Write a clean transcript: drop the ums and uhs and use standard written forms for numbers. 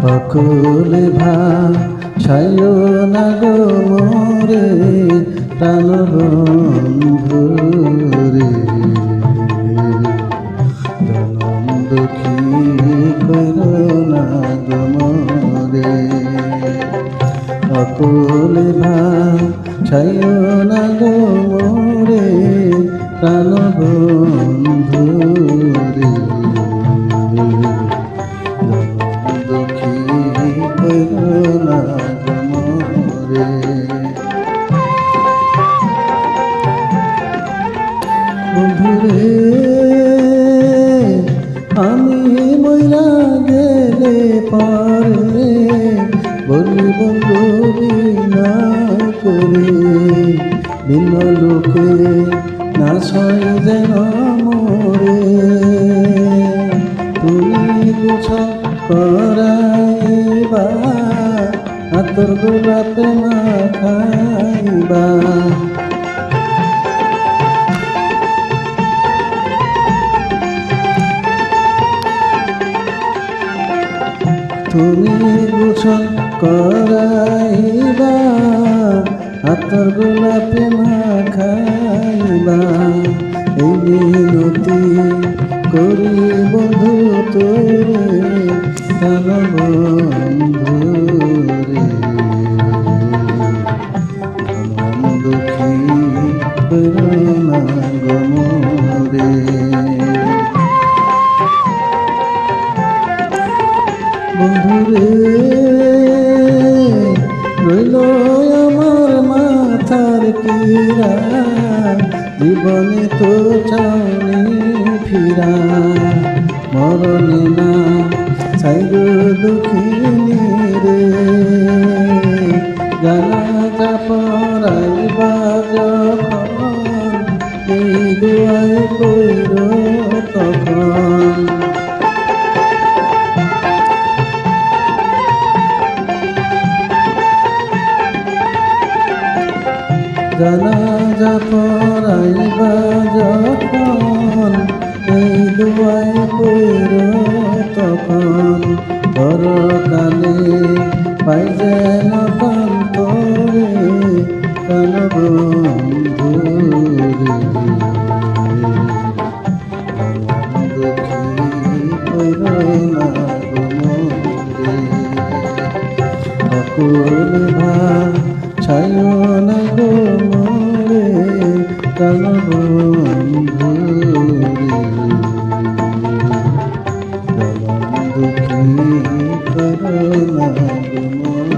অকুলে ভাষায় না গো মোরে প্রাণ বন্ধু রে, জনম দুঃখী করো না গো মোরে। অকুলে ভাষায় না গো মোরে প্রাণ বন্ধু রে, বন্ধুরে আমি মইরা গেলে পারে বলি বন্ধু বিনা করে ভিন্ন লোকে না ছয় যেন মোরে। তুমি বুঝ করাইবা আতর গোলাপে মাখাইবা, তুমি গোসল করাইবা আতর গোলাপে মাখাইবা। এই মিনতি করি বন্ধু তোরে প্রাণ বন্ধু রে, মন দুঃখী করো না গো মোরে। বন্ধুরে রইল আমার মাথার পীড়া, জীবনে তো চাওনি ফিরা। মরণে না চাইব দুঃখিনী রে, জানাজা পড়াইবা যখন এই দুয়াই কইর তখন। জানাজা পড়াইবা যখন এই দুয়াই কইর তখন। পরকালে পাই যেন কান্তরে প্রাণ বন্ধু রে, দুঃখী কইর না গো মোরে। অকুলে ভাষায় না গো মোরে প্রাণ বন্ধু রে, জনম দুঃখী করো না গো মোরে।